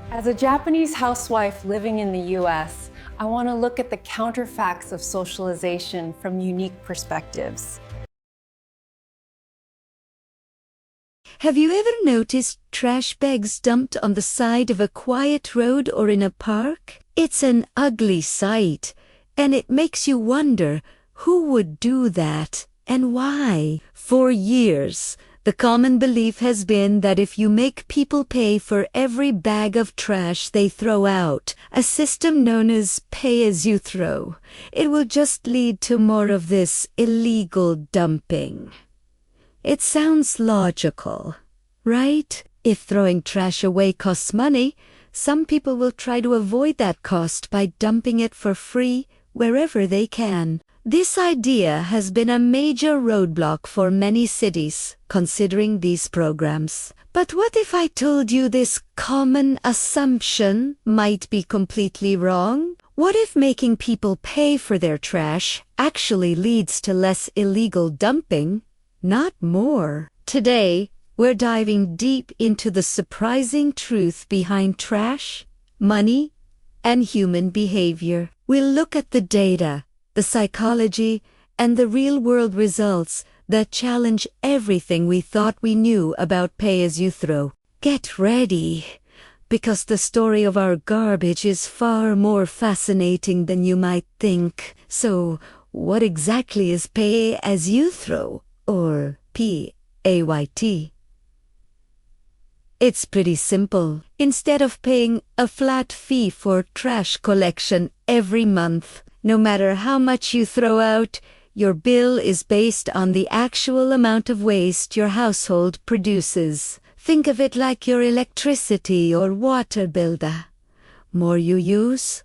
As a Japanese housewife living in the US, I want to look at the counterfacts of socialization from unique perspectives. Have you ever noticed trash bags dumped on the side of a quiet road or in a park? It's an ugly sight, and it makes you wonder who would do that and why. For years, the common belief has been that if you make people pay for every bag of trash they throw out, a system known as pay-as-you-throw, it will just lead to more of this illegal dumping. It sounds logical, right? If throwing trash away costs money, some people will try to avoid that cost by dumping it for free wherever they can. This idea has been a major roadblock for many cities considering these programs. But what if I told you this common assumption might be completely wrong? What if making people pay for their trash actually leads to less illegal dumping? Not more. Today, we're diving deep into the surprising truth behind trash, money, and human behavior. We'll look at the data, the psychology, and the real-world results that challenge everything we thought we knew about pay-as-you-throw. Get ready, because the story of our garbage is far more fascinating than you might think. So, what exactly is pay-as-you-throw? Or PAYT. It's pretty simple. Instead of paying a flat fee for trash collection every month, no matter how much you throw out, your bill is based on the actual amount of waste your household produces. Think of it like your electricity or water bill. The more you use,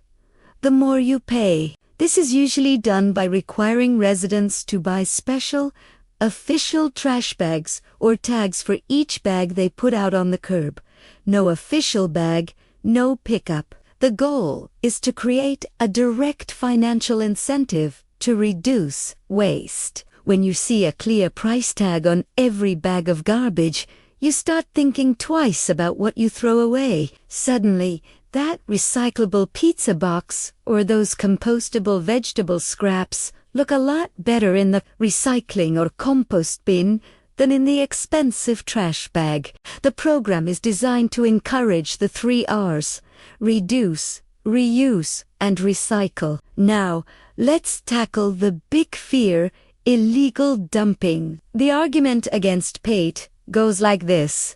the more you pay. This is usually done by requiring residents to buy special official trash bags or tags for each bag they put out on the curb. No official bag, no pickup. The goal is to create a direct financial incentive to reduce waste. When you see a clear price tag on every bag of garbage, you start thinking twice about what you throw away. Suddenly, that recyclable pizza box or those compostable vegetable scraps look a lot better in the recycling or compost bin than in the expensive trash bag. The program is designed to encourage the 3 R's: reduce, reuse, and recycle. Now, let's tackle the big fear: illegal dumping. The argument against PAYT goes like this.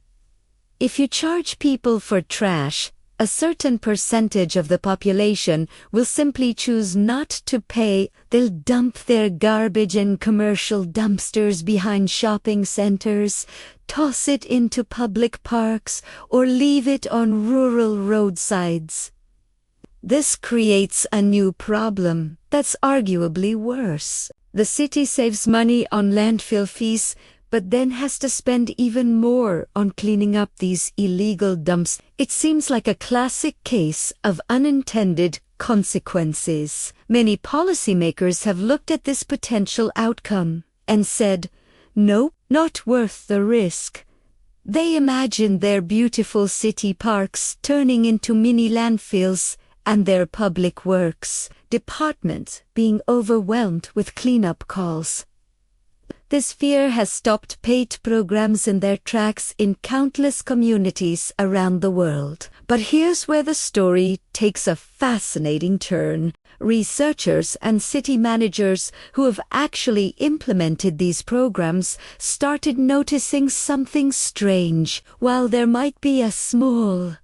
If you charge people for trash, a certain percentage of the population will simply choose not to pay. They'll dump their garbage in commercial dumpsters behind shopping centers, toss it into public parks, or leave it on rural roadsides. This creates a new problem that's arguably worse. The city saves money on landfill fees, but then has to spend even more on cleaning up these illegal dumps. It seems like a classic case of unintended consequences. Many policymakers have looked at this potential outcome and said, nope, not worth the risk. They imagined their beautiful city parks turning into mini landfills and their public works department being overwhelmed with cleanup calls. This fear has stopped PAYT programs in their tracks in countless communities around the world. But here's where the story takes a fascinating turn. Researchers and city managers who have actually implemented these programs started noticing something strange. While there might be a small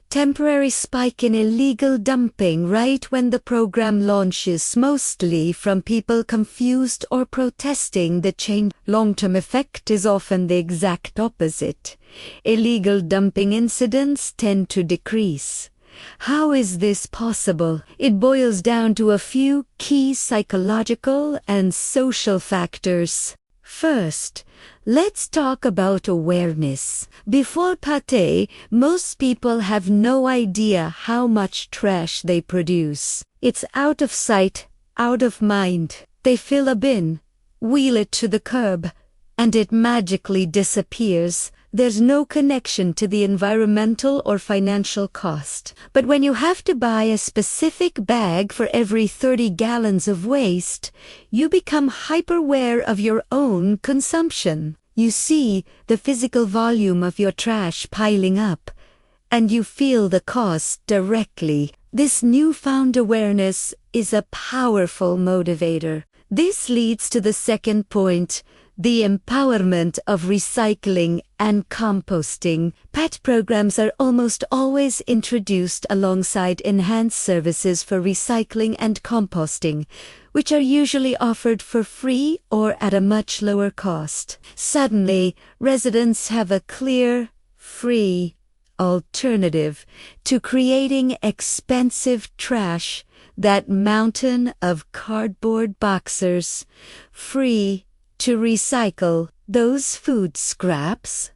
temporary spike in illegal dumping right when the program launches, mostly from people confused or protesting the change. Long-term effect is often the exact opposite. Illegal dumping incidents tend to decrease. How is this possible? It boils down to a few key psychological and social factors. First, let's talk about awareness. Before PAYT, most people have no idea how much trash they produce. It's out of sight, out of mind. They fill a bin, wheel it to the curb, and it magically disappears. there's no connection to the environmental or financial cost. But when you have to buy a specific bag for every 30 gallons of waste, you become hyper-aware of your own consumption. You see the physical volume of your trash piling up, and you feel the cost directly. This newfound awareness is a powerful motivator. This leads to the second point, the empowerment of recycling and composting. PET programs are almost always introduced alongside enhanced services for recycling and composting, which are usually offered for free or at a much lower cost. Suddenly, residents have a clear, free alternative to creating expensive trash, that mountain of cardboard boxers, free to recycle those food scraps,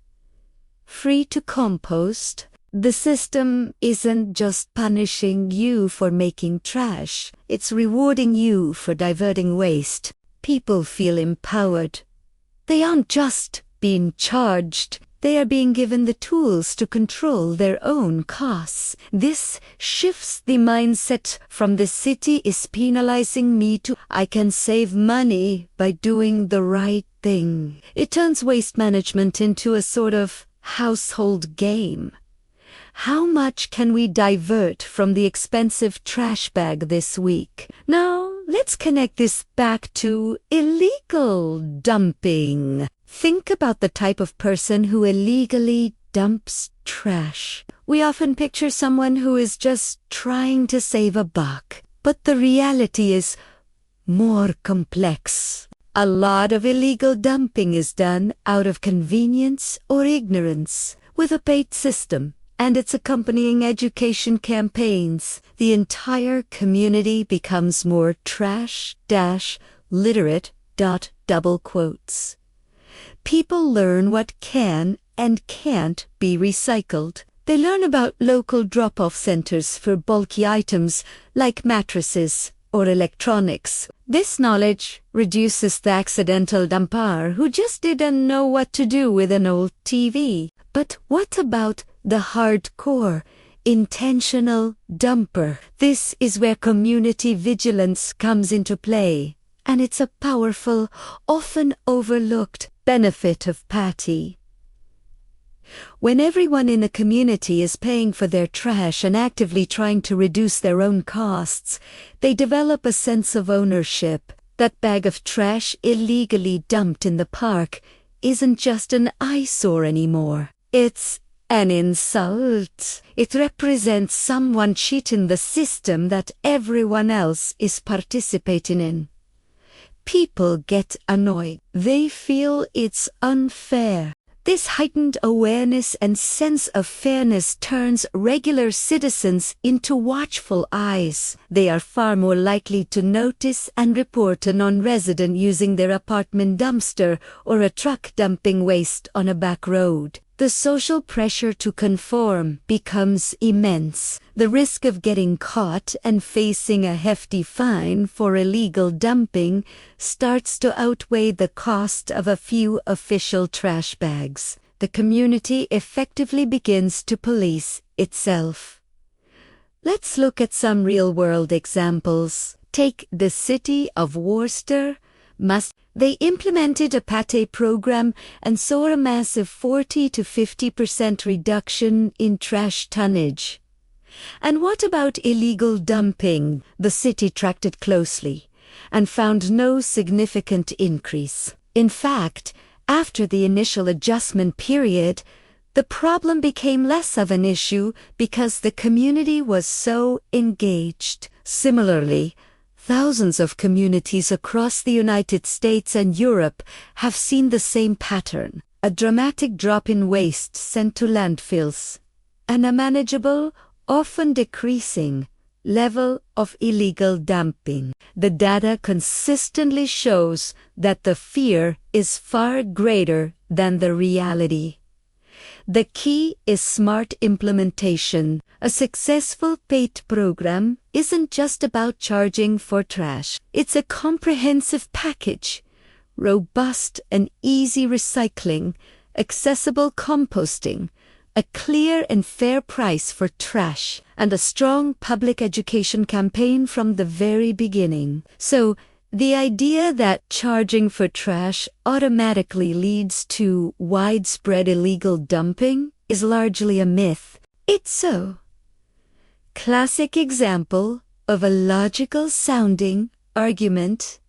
free to compost. The system isn't just punishing you for making trash, it's rewarding you for diverting waste. People feel empowered. They aren't just being charged, they are being given the tools to control their own costs. This shifts the mindset from the city is penalizing me to I can save money by doing the right thing. It turns waste management into a sort of household game. How much can we divert from the expensive trash bag this week? Now, let's connect this back to illegal dumping. Think about the type of person who illegally dumps trash. We often picture someone who is just trying to save a buck. But the reality is more complex. A lot of illegal dumping is done out of convenience or ignorance. With a paid system and its accompanying education campaigns, the entire community becomes more trash-literate. Double quotes. People learn what can and can't be recycled. They learn about local drop-off centers for bulky items like mattresses or electronics. This knowledge reduces the accidental dumper who just didn't know what to do with an old TV. But what about the hardcore, intentional dumper? This is where community vigilance comes into play. And it's a powerful, often overlooked benefit of PATI. When everyone in a community is paying for their trash and actively trying to reduce their own costs, they develop a sense of ownership. That bag of trash illegally dumped in the park isn't just an eyesore anymore. It's an insult. It represents someone cheating the system that everyone else is participating in. People get annoyed. They feel it's unfair. This heightened awareness and sense of fairness turns regular citizens into watchful eyes. They are far more likely to notice and report a non-resident using their apartment dumpster or a truck dumping waste on a back road. The social pressure to conform becomes immense. The risk of getting caught and facing a hefty fine for illegal dumping starts to outweigh the cost of a few official trash bags. The community effectively begins to police itself. Let's look at some real-world examples. Take the city of Worcester. They implemented a PATI program and saw a massive 40 to 50% reduction in trash tonnage. And what about illegal dumping? The city tracked it closely and found no significant increase. In fact, after the initial adjustment period, the problem became less of an issue because the community was so engaged. Similarly, thousands of communities across the United States and Europe have seen the same pattern: a dramatic drop in waste sent to landfills, and a manageable, often decreasing, level of illegal dumping. The data consistently shows that the fear is far greater than the reality. The key is smart implementation. A successful PATI program isn't just about charging for trash. It's a comprehensive package: robust and easy recycling, accessible composting, a clear and fair price for trash, and a strong public education campaign from the very beginning. So, the idea that charging for trash automatically leads to widespread illegal dumping is largely a myth. It's so. Classic example of a logical-sounding argument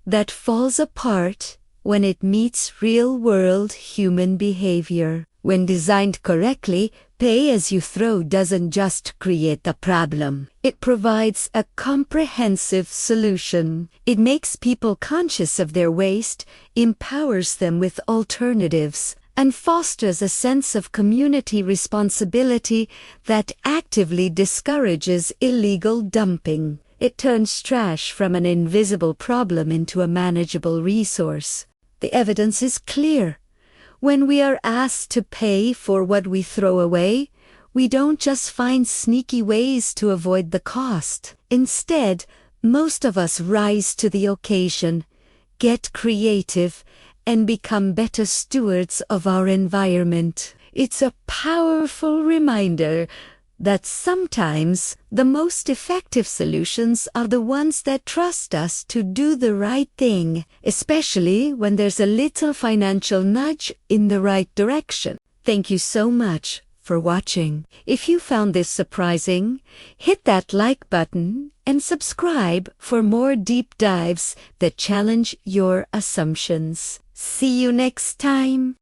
that falls apart when it meets real-world human behavior. When designed correctly, pay-as-you-throw doesn't just create the problem. It provides a comprehensive solution. It makes people conscious of their waste, empowers them with alternatives, and fosters a sense of community responsibility that actively discourages illegal dumping. It turns trash from an invisible problem into a manageable resource. The evidence is clear. When we are asked to pay for what we throw away, we don't just find sneaky ways to avoid the cost. Instead, most of us rise to the occasion, get creative, and become better stewards of our environment. It's a powerful reminder that sometimes the most effective solutions are the ones that trust us to do the right thing, especially when there's a little financial nudge in the right direction. Thank you so much for watching. If you found this surprising, hit that like button and subscribe for more deep dives that challenge your assumptions. See you next time.